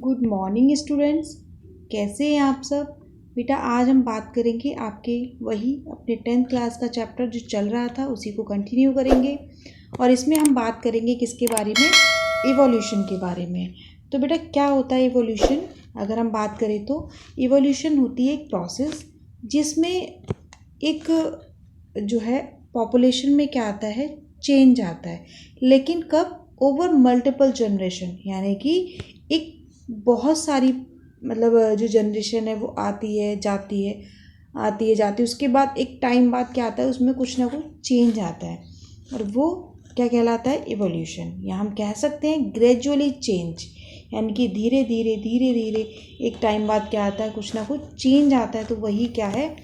Good morning students. कैसे हैं आप सब? बेटा आज हम बात करेंगे आपके वही अपने 10th क्लास का चैप्टर जो चल रहा था उसी को कंटिन्यू करेंगे और इसमें हम बात करेंगे किसके बारे में? इवोल्यूशन के बारे में। तो बेटा क्या होता है इवोल्यूशन? अगर हम बात करें तो इवोल्यूशन होती है एक प्रोसेस जिसमें एक जो है पॉपुलेशन में क्या आता है, चेंज आता है, लेकिन कब? ओवर मल्टीपल जनरेशन, यानी कि एक बहुत सारी मतलब जो जनरेशन है वो आती है जाती है, उसके बाद एक टाइम बाद क्या आता है, उसमें कुछ ना कुछ चेंज आता है और वो क्या कहलाता है? इवोल्यूशन। या हम कह सकते हैं ग्रेजुअली चेंज, यानी कि धीरे धीरे एक टाइम बाद क्या आता है, कुछ ना कुछ चेंज आता है, तो वही क्या है?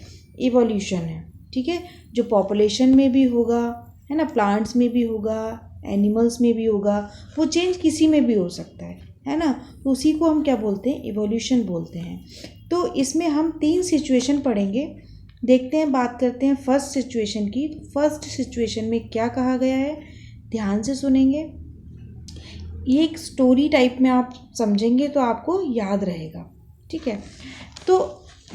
इवोल्यूशन है। ठीक है, जो पॉपुलेशन में भी होगा, है ना, प्लांट्स में भी होगा, एनिमल्स में भी होगा, वो चेंज किसी में भी हो सकता है ना, तो उसी को हम क्या बोलते हैं? इवोल्यूशन बोलते हैं। तो इसमें हम 3 सिचुएशन पढ़ेंगे। देखते हैं, बात करते हैं फर्स्ट सिचुएशन की। फर्स्ट सिचुएशन में क्या कहा गया है, ध्यान से सुनेंगे। ये एक स्टोरी टाइप में आप समझेंगे तो आपको याद रहेगा। ठीक है, तो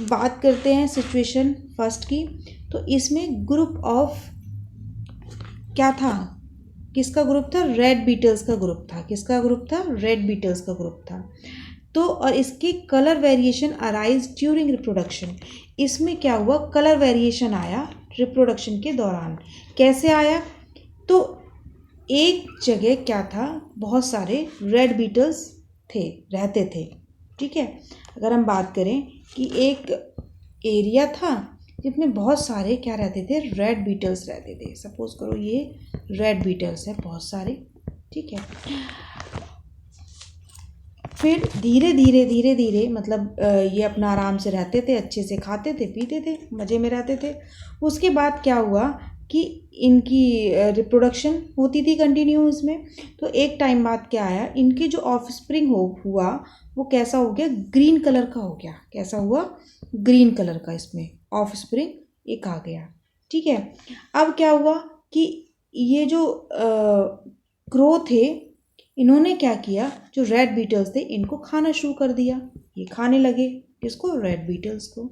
बात करते हैं सिचुएशन फर्स्ट की। तो इसमें ग्रुप ऑफ क्या था, किसका ग्रुप था? रेड बीटल्स का ग्रुप था। किसका ग्रुप था? रेड बीटल्स का ग्रुप था। तो और इसके colour variation arise during reproduction. इसमें क्या हुआ? कलर वेरिएशन आया रिप्रोडक्शन के दौरान। कैसे आया? तो एक जगह क्या था, बहुत सारे रेड बीटल्स रहते थे। ठीक है, अगर हम बात करें कि एक एरिया था जिसमें बहुत सारे क्या रहते थे? रेड बीटल्स रहते थे। सपोज करो ये रेड बीटल्स है बहुत सारे। ठीक है, फिर धीरे धीरे मतलब ये अपना आराम से रहते थे, अच्छे से खाते थे, पीते थे, मज़े में रहते थे। उसके बाद क्या हुआ कि इनकी रिप्रोडक्शन होती थी कंटिन्यूस में। तो एक टाइम बाद क्या आया, इनके जो ऑफस्प्रिंग हुआ वो कैसा हो गया? ग्रीन कलर का हो गया। कैसा हुआ? ग्रीन कलर का इसमें ऑफस्प्रिंग एक आ गया। ठीक है, अब क्या हुआ कि ये जो क्रो थे, इन्होंने क्या किया, जो रेड बीटल्स थे इनको खाना शुरू कर दिया। ये खाने लगे किसको? रेड बीटल्स को।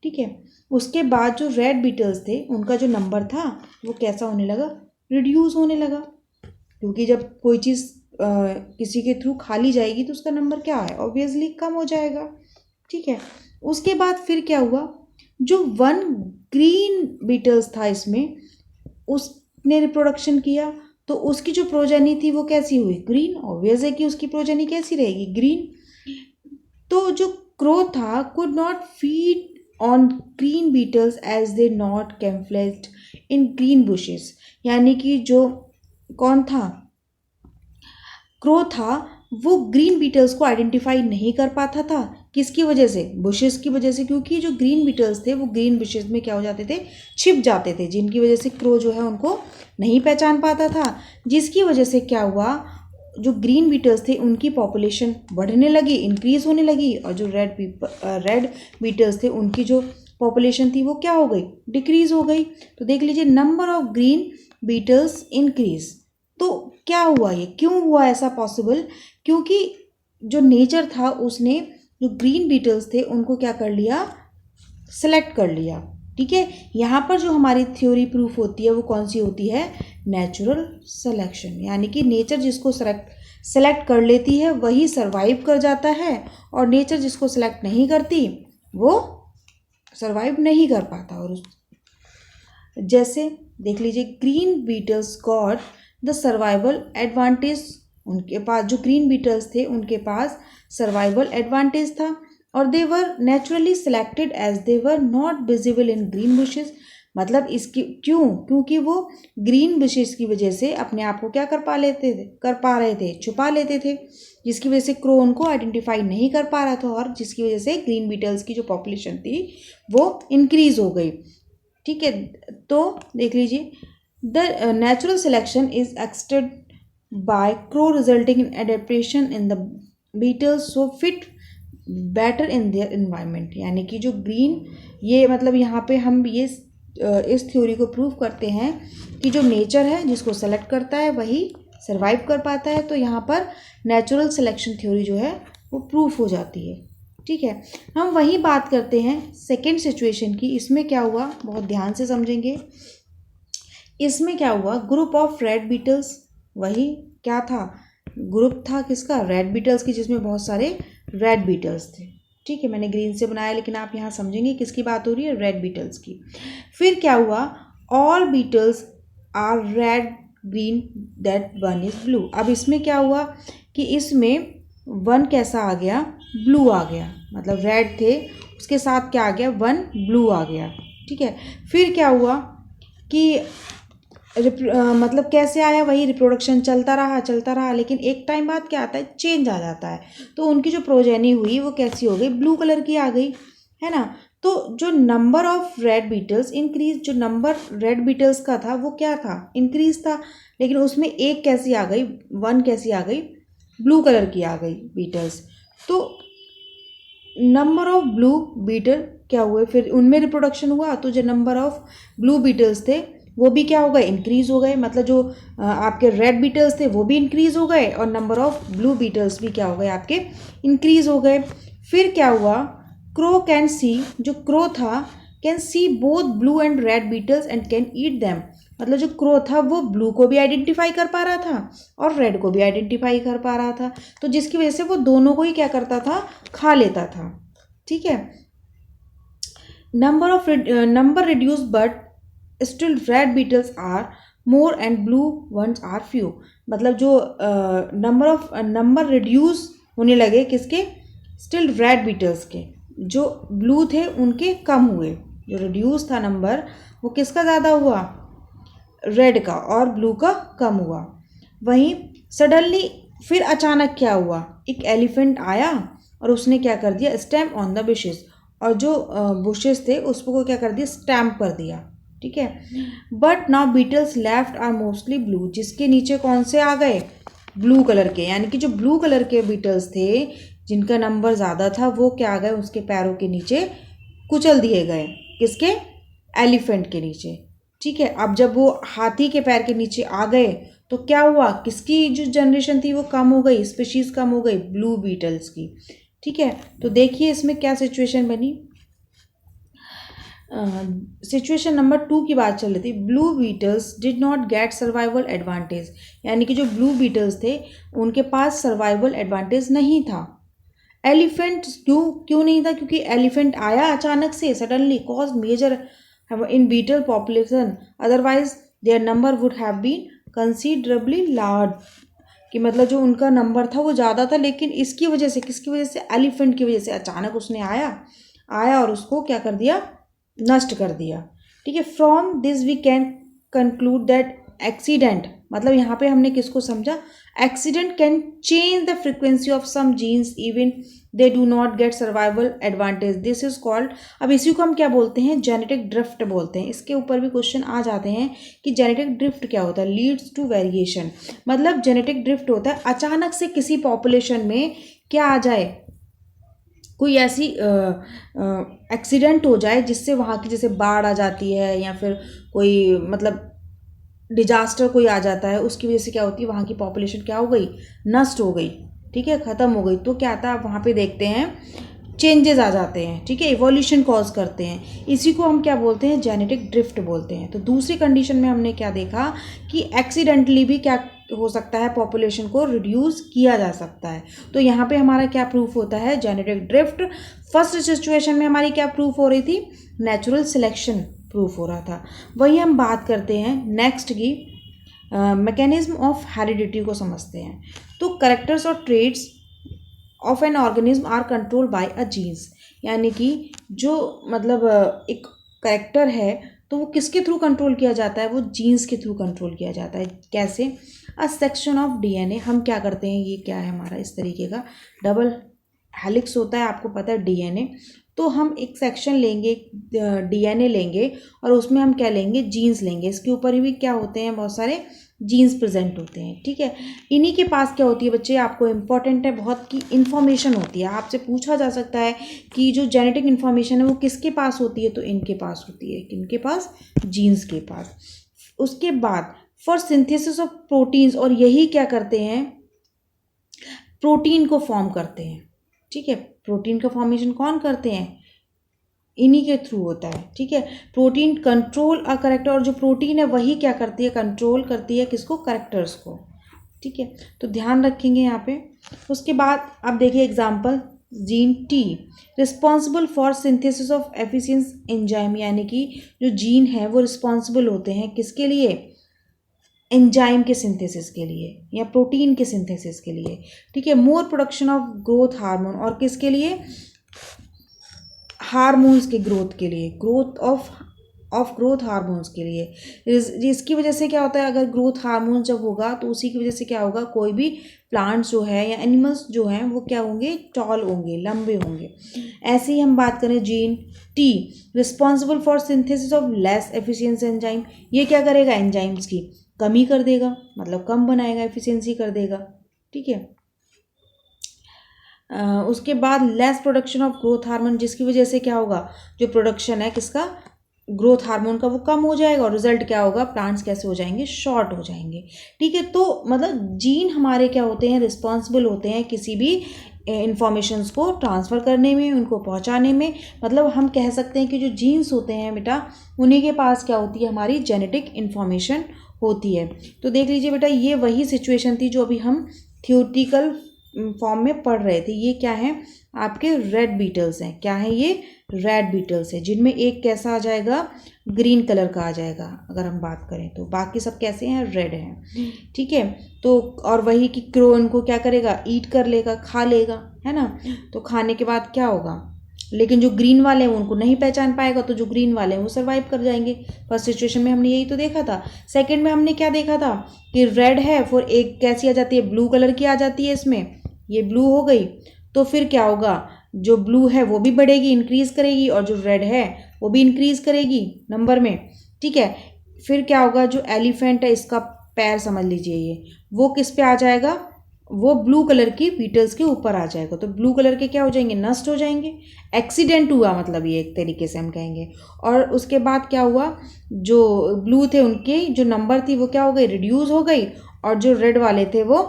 ठीक है, उसके बाद जो रेड बीटल्स थे उनका जो नंबर था वो कैसा होने लगा? रिड्यूस होने लगा, क्योंकि जब कोई चीज़ किसी के थ्रू खा ली जाएगी तो उसका नंबर क्या है? ऑब्वियसली कम हो जाएगा। ठीक है, उसके बाद फिर क्या हुआ, जो 1 ग्रीन बीटल्स था इसमें, उसने रिप्रोडक्शन किया, तो उसकी जो प्रोजेनी थी वो कैसी हुई? ग्रीन। ऑब्वियस है कि उसकी प्रोजेनी कैसी रहेगी? ग्रीन। तो जो क्रो था could not feed on green beetles as they not camouflaged in green bushes, यानी कि जो कौन था? क्रो था, वो ग्रीन बीटल्स को आइडेंटिफाई नहीं कर पाता था। किसकी वजह से? बुशेस की वजह से, क्योंकि जो ग्रीन बीटल्स थे वो ग्रीन बुशेस में क्या हो जाते थे? छिप जाते थे, जिनकी वजह से क्रो जो है उनको नहीं पहचान पाता था। जिसकी वजह से क्या हुआ, जो ग्रीन बीटल्स थे उनकी पॉपुलेशन बढ़ने लगी, इंक्रीज होने लगी, और जो रेड बीटल्स थे उनकी जो पॉपुलेशन थी वो क्या हो गई? डिक्रीज हो गई। तो देख लीजिए, number of green beetles increase. तो क्या हुआ, ये क्यों हुआ ऐसा पॉसिबल? क्योंकि जो नेचर था उसने जो ग्रीन बीटल्स थे उनको क्या कर लिया? सेलेक्ट कर लिया। ठीक है, यहाँ पर जो हमारी थ्योरी प्रूफ होती है वो कौन सी होती है? नेचुरल सिलेक्शन, यानी कि नेचर जिसको सेलेक्ट कर लेती है वही सरवाइव कर जाता है, और नेचर जिसको सेलेक्ट नहीं करती वो सरवाइव नहीं कर पाता। और जैसे देख लीजिए, green beetles got the survival advantage. उनके पास जो ग्रीन बीटल्स थे उनके पास सर्वाइवल एडवांटेज था, और they were naturally selected as they were not visible in green bushes. मतलब इसकी क्योंकि वो ग्रीन बुशेस की वजह से अपने आप को क्या कर पा रहे थे? छुपा लेते थे, जिसकी वजह से क्रो उनको आइडेंटिफाई नहीं कर पा रहा था, और जिसकी वजह से ग्रीन बीटल्स की जो पॉपुलेशन थी वो इंक्रीज हो गई। ठीक है, तो देख लीजिए, the natural selection is exerted by crow resulting in adaptation in the beetles so fit better in their environment. यानी कि जो ग्रीन, ये मतलब यहाँ पे हम ये इस थ्योरी को प्रूव करते हैं कि जो नेचर है जिसको सेलेक्ट करता है वही सर्वाइव कर पाता है। तो यहाँ पर नेचुरल सिलेक्शन थ्योरी जो है वो प्रूफ हो जाती है। ठीक है, हम वही बात करते हैं सेकेंड सिचुएशन की। इसमें क्या हुआ, बहुत ध्यान से समझेंगे। इसमें क्या हुआ, ग्रुप ऑफ रेड बीटल्स, वही क्या था, ग्रुप था किसका, रेड बीटल्स की, जिसमें बहुत सारे रेड बीटल्स थे। ठीक है, मैंने ग्रीन से बनाया, लेकिन आप यहाँ समझेंगे किसकी बात हो रही है, रेड बीटल्स की। फिर क्या हुआ, all beetles are red green that one is blue. अब इसमें क्या हुआ कि इसमें वन कैसा आ गया, ब्लू आ गया, मतलब रेड थे उसके साथ क्या आ गया, वन ब्लू आ गया। ठीक है, फिर क्या हुआ कि मतलब कैसे आया, वही रिप्रोडक्शन चलता रहा, लेकिन एक टाइम बाद क्या आता है, चेंज आ जाता है। तो उनकी जो प्रोजेनी हुई वो कैसी हो गई, ब्लू कलर की आ गई, है ना। तो जो number of red Beatles increase, जो नंबर रेड बीटल्स का था वो क्या था, इंक्रीज था, लेकिन उसमें एक कैसी आ गई, वन कैसी आ गई, ब्लू कलर की आ गई बीटल्स। तो नंबर ऑफ ब्लू बीटल क्या हुए, फिर उनमें रिप्रोडक्शन हुआ, तो जो नंबर ऑफ ब्लू बीटल्स थे वो भी क्या हो गए, इंक्रीज हो गए, मतलब जो आपके रेड बीटल्स थे वो भी इंक्रीज हो गए, और नंबर ऑफ ब्लू बीटल्स भी क्या हो गए, आपके इंक्रीज हो गए। फिर क्या हुआ, क्रो कैन सी, जो क्रो था, can C both blue and red Beatles and can eat them. मतलब जो क्रो था वो ब्लू को भी आइडेंटिफाई कर पा रहा था और रेड को भी आइडेंटिफाई कर पा रहा था, तो जिसकी वजह से वो दोनों को ही क्या करता था, खा लेता था। ठीक है, number reduce but still red beetles are more and blue ones are few. मतलब जो नंबर रिड्यूस होने लगे किसके, स्टिल रेड बीटल्स के, जो ब्लू थे उनके कम हुए, जो रिड्यूस था नंबर वो किसका ज़्यादा हुआ, रेड का, और ब्लू का कम हुआ। वहीं सडनली फिर अचानक क्या हुआ, एक एलिफेंट आया और उसने क्या कर दिया, स्टैम्प ऑन द बुशेस, और जो बुशेस थे उस पर क्या कर दिया, स्टैम्प कर दिया। ठीक है, but now beetles left are mostly blue, जिसके नीचे कौन से आ गए, ब्लू कलर के, यानी कि जो ब्लू कलर के बीटल्स थे जिनका नंबर ज़्यादा था वो क्या आ गए, उसके पैरों के नीचे कुचल दिए गए, किसके, एलिफेंट के नीचे। ठीक है, अब जब वो हाथी के पैर के नीचे आ गए तो क्या हुआ, किसकी जो जनरेशन थी वो कम हो गई, स्पीशीज कम हो गई, ब्लू बीटल्स की। ठीक है, तो देखिए इसमें क्या सिचुएशन बनी। सिचुएशन नंबर 2 की बात चल रही थी, blue beetles did not get survival advantage, यानी कि जो ब्लू बीटल्स थे उनके पास सर्वाइवल एडवांटेज नहीं था। एलिफेंट क्यों नहीं था, क्योंकि एलिफेंट आया अचानक से, suddenly cause major in beetle population, otherwise their number would have been considerably large, कि मतलब जो उनका नंबर था वो ज़्यादा था, लेकिन इसकी वजह से, किसकी वजह से, एलिफेंट की वजह से अचानक उसने आया और उसको क्या कर दिया, नष्ट कर दिया। ठीक है, from this we can conclude that accident, मतलब यहाँ पे हमने किसको समझा, accident can change the frequency of some genes even they do not get survival advantage, this is called, अब इसी को हम क्या बोलते हैं, जेनेटिक ड्रिफ्ट बोलते हैं। इसके ऊपर भी क्वेश्चन आ जाते हैं कि जेनेटिक ड्रिफ्ट क्या होता है, लीड्स टू वेरिएशन, मतलब जेनेटिक ड्रिफ्ट होता है अचानक से किसी पॉपुलेशन में क्या आ जाए, कोई ऐसी एक्सीडेंट हो जाए जिससे वहाँ की जैसे बाढ़ आ जाती है या फिर कोई मतलब डिजास्टर कोई आ जाता है, उसकी वजह से क्या होती है, वहाँ की पॉपुलेशन क्या हो गई, नष्ट हो गई। ठीक है, ख़त्म हो गई, तो क्या आता है, आप वहाँ पे देखते हैं चेंजेस आ जाते हैं। ठीक है, इवोल्यूशन कॉज करते हैं, इसी को हम क्या बोलते हैं, जेनेटिक ड्रिफ्ट बोलते हैं। तो दूसरी कंडीशन में हमने क्या देखा कि एक्सीडेंटली भी क्या हो सकता है, पॉपुलेशन को रिड्यूस किया जा सकता है। तो यहाँ पे हमारा क्या प्रूफ होता है, जेनेटिक ड्रिफ्ट। फर्स्ट सिचुएशन में हमारी क्या प्रूफ हो रही थी, नेचुरल सिलेक्शन प्रूफ हो रहा था। वही हम बात करते हैं नेक्स्ट की, मैकेनिज्म ऑफ हेरिडिटी को समझते हैं। तो करेक्टर्स और traits of an organism are control by a genes, यानी कि जो मतलब एक करेक्टर है तो वो किसके थ्रू कंट्रोल किया जाता है, वो जीन्स के थ्रू कंट्रोल किया जाता है। कैसे, अ सेक्शन ऑफ डीएनए, हम क्या करते हैं, ये क्या है हमारा इस तरीके का डबल हेलिक्स होता है, आपको पता है डीएनए, तो हम एक सेक्शन लेंगे, डीएनए लेंगे और उसमें हम क्या लेंगे, जीन्स लेंगे। इसके ऊपर भी क्या होते हैं, बहुत सारे जीन्स प्रेजेंट होते हैं। ठीक है, इन्हीं के पास क्या होती है बच्चे, आपको इम्पॉर्टेंट है बहुत की इन्फॉर्मेशन होती है, आपसे पूछा जा सकता है कि जो जेनेटिक इन्फॉर्मेशन है वो किसके पास होती है, तो इनके पास होती है, किनके पास, जीन्स के पास। उसके बाद फॉर सिंथेसिस ऑफ प्रोटीन्स, और यही क्या करते हैं, प्रोटीन को फॉर्म करते हैं। ठीक है, प्रोटीन का फॉर्मेशन कौन करते हैं, इन्हीं के थ्रू होता है। ठीक है, प्रोटीन कंट्रोल अ करेक्टर, और जो प्रोटीन है वही क्या करती है, कंट्रोल करती है किसको, करेक्टर्स को। ठीक है, तो ध्यान रखेंगे यहाँ पे। उसके बाद अब देखिए example, gene T responsible for synthesis of efficiency enzyme, यानी कि जो जीन है वो रिस्पॉन्सिबल होते हैं किसके लिए, एंजाइम के सिंथेसिस के लिए या प्रोटीन के सिंथेसिस के लिए। ठीक है, मोर प्रोडक्शन ऑफ ग्रोथ हार्मोन, और किसके लिए, हार्मोन्स के ग्रोथ के लिए, ग्रोथ ऑफ ग्रोथ हार्मोन्स के लिए। इसकी वजह से क्या होता है, अगर ग्रोथ हार्मोन जब होगा तो उसी की वजह से क्या होगा, कोई भी प्लांट्स जो है या एनिमल्स जो हैं वो क्या होंगे, टॉल होंगे, लंबे होंगे। ऐसे ही हम बात करें gene T responsible for synthesis of less efficiency enzyme, ये क्या करेगा, एंजाइम्स की कमी कर देगा, मतलब कम बनाएगा, एफिशिएंसी कर देगा। ठीक है, उसके बाद less production of growth hormone, जिसकी वजह से क्या होगा, जो प्रोडक्शन है किसका, ग्रोथ हार्मोन का, वो कम हो जाएगा, और रिजल्ट क्या होगा, प्लांट्स कैसे हो जाएंगे, शॉर्ट हो जाएंगे। ठीक है, तो मतलब जीन हमारे क्या होते हैं, रिस्पॉन्सिबल होते हैं किसी भी इंफॉर्मेशंस को ट्रांसफ़र करने में, उनको पहुंचाने में। मतलब हम कह सकते हैं कि जो जीन्स होते हैं बेटा, उन्हीं के पास क्या होती है, हमारी जेनेटिक इन्फॉर्मेशन होती है। तो देख लीजिए बेटा, ये वही सिचुएशन थी जो अभी हम थियोरटिकल फॉर्म में पढ़ रहे थे। ये क्या है, आपके रेड बीटल्स हैं। क्या है ये, रेड बीटल्स है, जिनमें एक कैसा आ जाएगा, ग्रीन कलर का आ जाएगा अगर हम बात करें तो, बाकी सब कैसे हैं, रेड हैं। ठीक है, तो और वही कि क्रो इनको क्या करेगा, ईट कर लेगा, खा लेगा, है ना। तो खाने के बाद क्या होगा, लेकिन जो ग्रीन वाले हैं उनको नहीं पहचान पाएगा, तो जो ग्रीन वाले हैं वो सर्वाइव कर जाएंगे। फर्स्ट सिचुएशन में हमने यही तो देखा था। सेकंड में हमने क्या देखा था कि रेड है, फिर एक कैसी आ जाती है, ब्लू कलर की आ जाती है, इसमें ये ब्लू हो गई, तो फिर क्या होगा, जो ब्लू है वो भी बढ़ेगी, इंक्रीज करेगी, और जो रेड है वो भी इंक्रीज करेगी नंबर में। ठीक है, फिर क्या होगा, जो एलिफेंट है इसका पैर समझ लीजिए, ये वो किस पे आ जाएगा, वो ब्लू कलर की बीटल्स के ऊपर आ जाएगा। तो ब्लू कलर के क्या हो जाएंगे, नष्ट हो जाएंगे, एक्सीडेंट हुआ, मतलब ये एक तरीके से हम कहेंगे। और उसके बाद क्या हुआ, जो ब्लू थे उनके जो नंबर थी वो क्या हो गई, रिड्यूस हो गई, और जो रेड वाले थे वो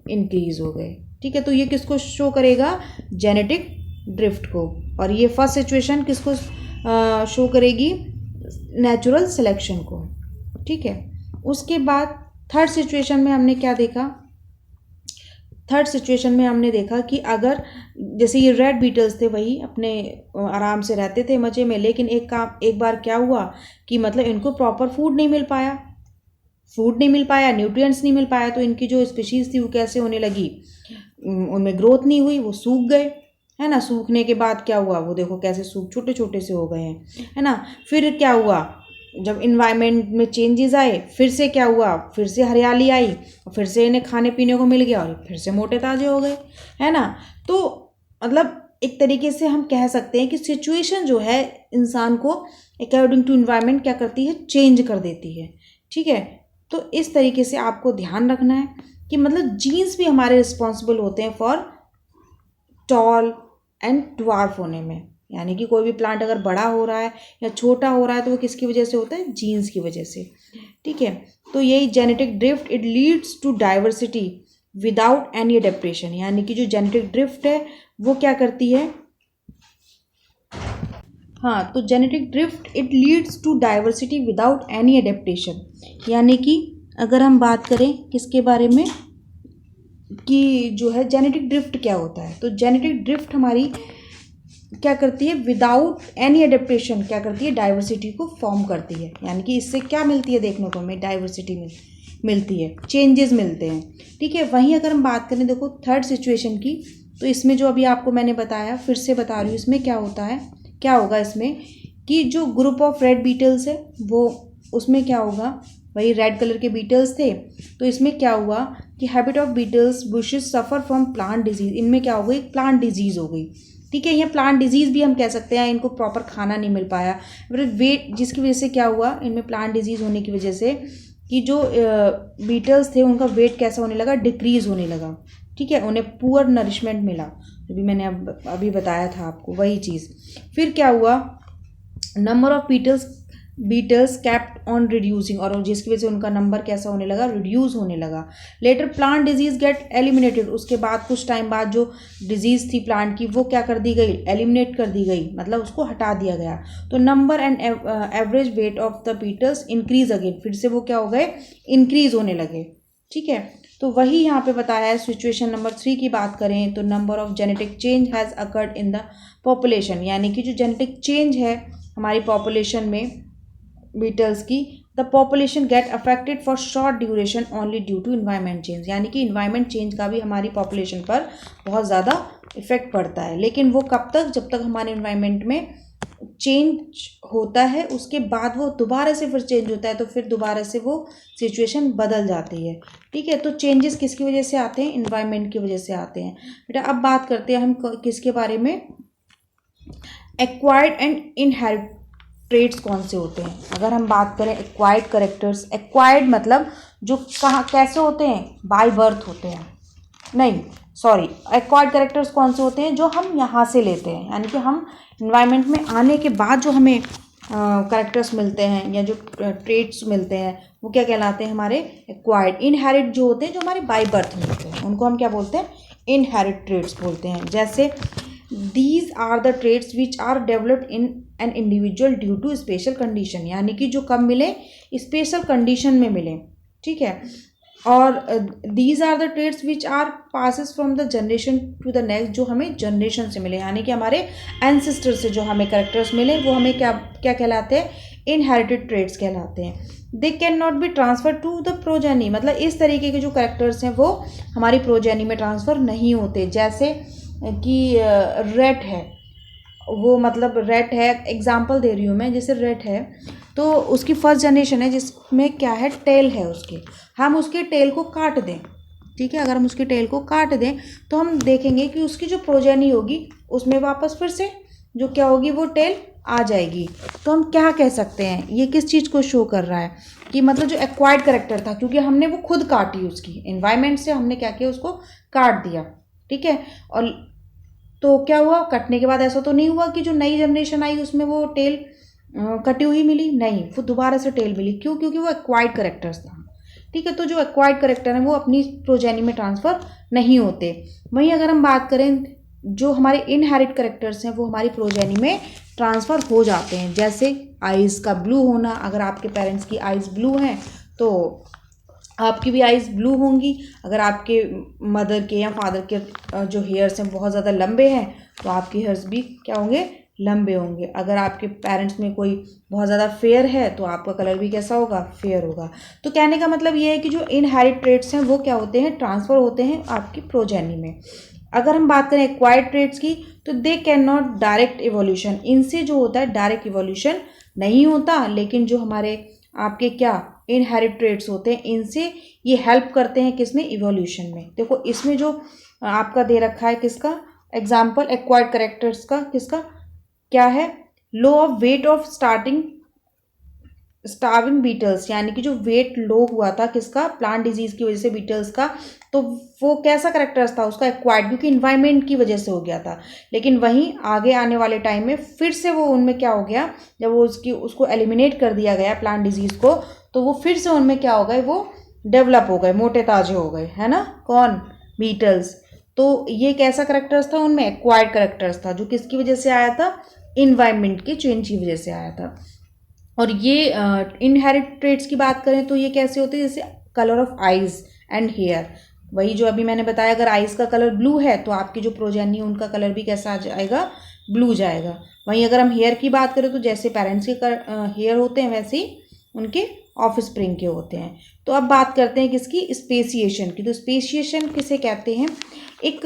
इंक्रीज हो गए। ठीक है, तो ये किसको शो करेगा, जेनेटिक ड्रिफ्ट को। और ये फर्स्ट सिचुएशन किसको शो करेगी, नेचुरल सिलेक्शन को। ठीक है, उसके बाद थर्ड सिचुएशन में हमने क्या देखा, थर्ड सिचुएशन में हमने देखा कि अगर जैसे ये रेड बीटल्स थे, वही अपने आराम से रहते थे मज़े में, लेकिन एक बार क्या हुआ कि मतलब इनको प्रॉपर फूड नहीं मिल पाया, न्यूट्रिएंट्स नहीं मिल पाया, तो इनकी जो स्पीशीज़ थी वो कैसे होने लगी, उनमें ग्रोथ नहीं हुई, वो सूख गए, है ना। सूखने के बाद क्या हुआ, वो देखो कैसे सूख छोटे छोटे से हो गए हैं, है ना। फिर क्या हुआ, जब इन्वायरमेंट में चेंजेस आए, फिर से क्या हुआ, फिर से हरियाली आई, और फिर से इन्हें खाने पीने को मिल गया, और फिर से मोटे ताजे हो गए, है ना। तो मतलब एक तरीके से हम कह सकते हैं कि सिचुएशन जो है इंसान को अकॉर्डिंग टू इन्वायरमेंट क्या करती है, चेंज कर देती है। ठीक है, तो इस तरीके से आपको ध्यान रखना है कि मतलब जीन्स भी हमारे रिस्पॉन्सिबल होते हैं फॉर टॉल एंड ड्वार्फ होने में। यानी कि कोई भी प्लांट अगर बड़ा हो रहा है या छोटा हो रहा है तो वो किसकी वजह से होता है, जीन्स की वजह से। ठीक है, तो यही genetic drift, it leads to diversity without any adaptation. यानी कि जो जेनेटिक ड्रिफ्ट है वो क्या करती है, हाँ, तो genetic drift it leads to diversity without any adaptation. यानी कि अगर हम बात करें किसके बारे में, कि जो है जेनेटिक ड्रिफ्ट क्या होता है, तो जेनेटिक ड्रिफ्ट हमारी क्या करती है, विदाउट एनी अडेप्टेशन क्या करती है, डाइवर्सिटी को फॉर्म करती है। यानी कि इससे क्या मिलती है देखने को हमें, डाइवर्सिटी मिलती है, चेंजेस मिलते हैं। ठीक है, वहीं अगर हम बात करें देखो थर्ड सिचुएशन की, तो इसमें जो अभी आपको मैंने बताया, फिर से बता रही हूँ, इसमें क्या होता है, क्या होगा इसमें कि जो ग्रुप ऑफ रेड बीटल्स है वो, उसमें क्या होगा, वही रेड कलर के बीटल्स थे, तो इसमें क्या हुआ कि habit of beetles bushes suffer from plant disease. इनमें क्या हो गई, प्लांट डिजीज हो गई। ठीक है, यहाँ प्लांट डिजीज़ भी हम कह सकते हैं, इनको प्रॉपर खाना नहीं मिल पाया, फिर वेट, जिसकी वजह से क्या हुआ, इनमें प्लांट डिजीज़ होने की वजह से कि जो बीटल्स थे उनका वेट कैसा होने लगा, डिक्रीज़ होने लगा। ठीक है, उन्हें पुअर नरिशमेंट मिला, अभी मैंने अभी बताया था आपको वही चीज़। फिर क्या हुआ, number of beetles beetles kept on reducing, और जिसकी वजह से उनका नंबर कैसा होने लगा, रिड्यूस होने लगा। Later plant disease get eliminated, उसके बाद कुछ टाइम बाद जो डिजीज थी प्लांट की वो क्या कर दी गई, एलिमिनेट कर दी गई, मतलब उसको हटा दिया गया। तो number and average weight of the beetles increase again, फिर से वो क्या हो गए, इंक्रीज होने लगे। ठीक है, तो वही यहाँ पे बताया है। सिचुएशन नंबर 3 की बात करें तो number of genetic change has occurred in the population, यानी कि जो जेनेटिक चेंज है हमारी पॉपुलेशन में बीटल्स की, the population get affected for short duration only due to environment change, यानी कि इन्वायरमेंट चेंज का भी हमारी पॉपुलेशन पर बहुत ज़्यादा इफेक्ट पड़ता है। लेकिन वो कब तक, जब तक हमारे इन्वायरमेंट में चेंज होता है उसके बाद वो दोबारा से फिर चेंज होता है, तो फिर दोबारा से वो सिचुएशन बदल जाती है। ठीक है, तो चेंजेस किसकी वजह से आते हैं, इन्वायरमेंट की वजह से आते हैं। बेटा अब बात करते हैं हम किसके बारे में, एक्वायर्ड एंड इनहेरिट ट्रेड्स कौन से होते हैं। अगर हम बात करें एक्वायर्ड करेक्टर्स, एक्वायर्ड मतलब जो कहाँ कैसे होते हैं, बाय बर्थ होते हैं, नहीं सॉरी, एक्वायर्ड करेक्टर्स कौन से होते हैं, जो हम यहाँ से लेते हैं, यानी कि हम इन्वायरमेंट में आने के बाद जो हमें करेक्टर्स मिलते हैं या जो ट्रेड्स मिलते हैं वो क्या कहलाते हैं, हमारे एक्वायर्ड। इनहेरिट जो होते हैं, जो हमारे बाय बर्थ मिलते हैं, उनको हम क्या बोलते हैं, इनहेरिट ट्रेड्स बोलते हैं। जैसे these are the traits which are developed in an individual due to special condition, यानी कि जो कब मिले, स्पेशल कंडीशन में मिले। ठीक है, और these are the traits which are passes from the generation to the next, जो हमें जनरेशन से मिले, यानी कि हमारे एंसेस्टर से जो हमें करेक्टर्स मिले वो हमें क्या क्या कहलाते हैं, इनहेरिटेड ट्रेड्स कहलाते हैं। They can not be transfer to the progeny, मतलब इस तरीके के जो करेक्टर्स हैं वो हमारी प्रोजेनी में ट्रांसफ़र नहीं होते। जैसे कि रेट है, वो मतलब रेट है, एग्जाम्पल दे रही हूँ मैं, जैसे रेट है तो उसकी फर्स्ट जनरेशन है जिसमें क्या है, टेल है उसके, हम उसके टेल को काट दें। ठीक है, अगर हम उसके टेल को काट दें तो हम देखेंगे कि उसकी जो प्रोजेनी होगी उसमें वापस फिर से जो क्या होगी, वो टेल आ जाएगी। तो हम क्या कह सकते हैं, ये किस चीज़ को शो कर रहा है कि मतलब जो एक्वायर्ड करेक्टर था, क्योंकि हमने वो खुद काटी, उसकी इन्वायरमेंट से हमने क्या किया, उसको काट दिया। ठीक है, और तो क्या हुआ, कटने के बाद ऐसा तो नहीं हुआ कि जो नई जनरेशन आई उसमें वो टेल कटी हुई मिली, नहीं, वो दोबारा से टेल मिली। क्यों, क्योंकि वो एक्वायर्ड करेक्टर्स था। ठीक है, तो जो एक्वायर्ड करेक्टर हैं वो अपनी प्रोजेनी में ट्रांसफ़र नहीं होते। वहीं अगर हम बात करें जो हमारे इनहेरिट करेक्टर्स हैं वो हमारी प्रोजेनी में ट्रांसफ़र हो जाते हैं। जैसे आइज़ का ब्लू होना, अगर आपके पेरेंट्स की आइज़ ब्लू हैं तो आपकी भी आइज़ ब्लू होंगी। अगर आपके मदर के या फादर के जो हेयर्स हैं बहुत ज़्यादा लंबे हैं तो आपके हेयर्स भी क्या होंगे, लंबे होंगे। अगर आपके पेरेंट्स में कोई बहुत ज़्यादा फेयर है तो आपका कलर भी कैसा होगा, फेयर होगा। तो कहने का मतलब ये है कि जो इनहेरिट ट्रेट्स हैं वो क्या होते हैं, ट्रांसफ़र होते हैं आपकी प्रोजेनी में। अगर हम बात करें एक्वायर्ड ट्रेट्स की तो दे कैन नॉट डायरेक्ट इवोल्यूशन, इनसे जो होता है डायरेक्ट इवोल्यूशन नहीं होता, लेकिन जो हमारे आपके क्या इनहेरिट ट्रेट्स होते हैं इनसे ये हेल्प करते हैं, किसमें, इवोल्यूशन में। देखो इसमें जो आपका दे रखा है किसका एग्जाम्पल, एक्वायर्ड करेक्टर्स का, किसका क्या है, low of weight of starving beetles, यानी कि जो वेट लो हुआ था किसका, प्लांट डिजीज की वजह से बीटल्स का, तो वो कैसा करेक्टर्स था उसका, एक्वायर्ड, क्योंकि इन्वायरमेंट की वजह से हो गया था। लेकिन वहीं आगे आने वाले टाइम में फिर से वो उनमें क्या हो गया, जब वो उसको एलिमिनेट कर दिया गया प्लांट डिजीज को, तो वो फिर से उनमें क्या हो गए, वो डेवलप हो गए, मोटे ताजे हो गए, है ना, कौन, बीटल्स। तो ये कैसा करेक्टर्स था उनमें, एक्वायर्ड करेक्टर्स था, जो किसकी वजह से आया था, इन्वायरमेंट के चेंज की वजह से आया था। और ये इनहेरिट ट्रेट्स की बात करें तो ये कैसे होते हैं, जैसे colour of eyes and hair, वही जो अभी मैंने बताया, अगर आइज़ का कलर ब्लू है तो आपकी जो प्रोजेनी है उनका कलर भी कैसा आ जाएगा, ब्लू जाएगा। वहीं अगर हम हेयर की बात करें तो जैसे पेरेंट्स के हेयर होते हैं वैसे ही उनके ऑफ स्प्रिंग के होते हैं। तो अब बात करते हैं किसकी, स्पेसिएशन की। तो स्पेसिएशन किसे कहते हैं, एक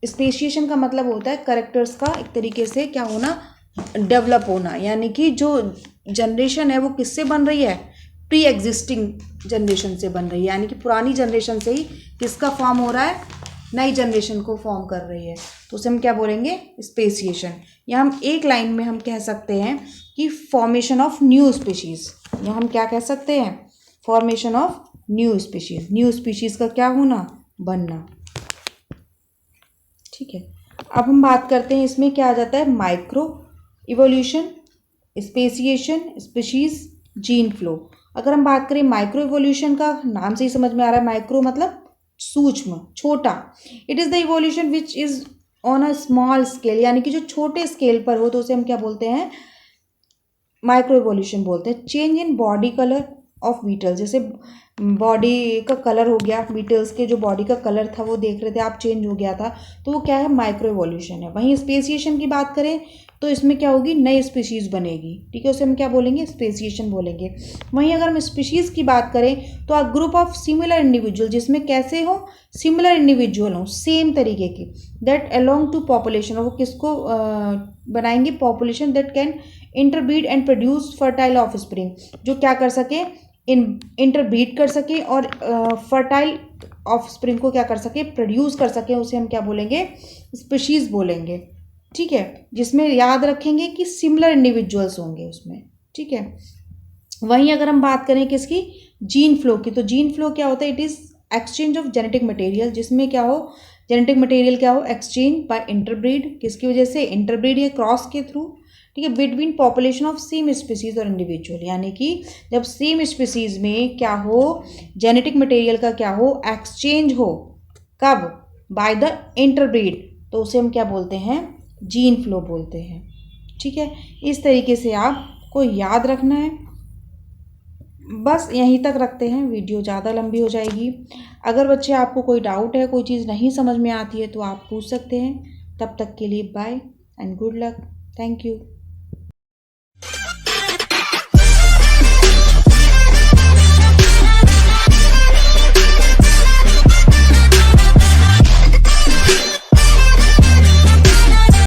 स्पेसिएशन का मतलब होता है करेक्टर्स का एक तरीके से क्या होना, डेवलप होना, यानी कि जो जनरेशन है वो किससे बन रही है, प्री एग्जिस्टिंग जनरेशन से बन रही है, यानी कि पुरानी जनरेशन से ही किसका फॉर्म हो रहा है, नई जनरेशन को फॉर्म कर रही है। तो उसे हम क्या बोलेंगे, स्पेसिएशन। या हम एक लाइन में हम कह सकते हैं कि फॉर्मेशन ऑफ न्यू स्पीशीज़, या हम क्या कह सकते हैं, formation of new species, new species का क्या होना, बनना। ठीक है, अब हम बात करते हैं इसमें क्या आ जाता है, micro evolution speciation, species, gene flow. अगर हम बात करें माइक्रो इवोल्यूशन का, नाम से ही समझ में आ रहा है, माइक्रो मतलब सूक्ष्म, छोटा। It is the evolution which is on a small scale, यानी कि जो छोटे स्केल पर हो तो उसे हम क्या बोलते हैं, माइक्रो इवोल्यूशन बोलते हैं। Change in body colour of beetles, जैसे बॉडी का कलर हो गया, बीटल्स के जो बॉडी का कलर था वो देख रहे थे आप, चेंज हो गया था, तो वो क्या है, माइक्रो इवोल्यूशन है। वहीं स्पेसिएशन की बात करें तो इसमें क्या होगी, नई स्पीशीज़ बनेगी, ठीक है, उसे हम क्या बोलेंगे, स्पेसिएशन बोलेंगे। वहीं अगर हम स्पीशीज़ की बात करें तो a group of similar individual, जिसमें कैसे हो, सिमिलर इंडिविजुअल हो, सेम तरीके की, दैट अलोंग टू पॉपुलेशन, और वो किसको बनाएंगे, population that can interbreed and produce fertile of spring, जो क्या कर सके, इंटरब्रीड कर सके और फर्टाइल ऑफ स्प्रिंग को क्या कर सके, प्रोड्यूस कर सके, उसे हम क्या बोलेंगे, स्पीशीज बोलेंगे, ठीक है। जिसमें याद रखेंगे कि सिमिलर इंडिविजुअल्स होंगे उसमें, ठीक है। वहीं अगर हम बात करें किसकी, जीन फ्लो की, तो जीन फ्लो क्या होता है, it is exchange of genetic material, जिसमें क्या हो, जेनेटिक मटेरियल क्या हो, एक्सचेंज बाय इंटरब्रीड, किसकी वजह से, इंटरब्रीड या क्रॉस के थ्रू, ठीक है, between population of same species और इंडिविजुअल, यानी कि जब सेम स्पीसीज में क्या हो, जेनेटिक मटेरियल का क्या हो, एक्सचेंज हो, कब, बाय द इंटरब्रीड, तो उसे हम क्या बोलते हैं, जीन फ्लो बोलते हैं, ठीक है। इस तरीके से आपको याद रखना है। बस यहीं तक रखते हैं, वीडियो ज़्यादा लंबी हो जाएगी। अगर बच्चे आपको कोई डाउट है, कोई चीज़ नहीं समझ में आती है तो आप पूछ सकते हैं। तब तक के लिए bye and good luck, thank you.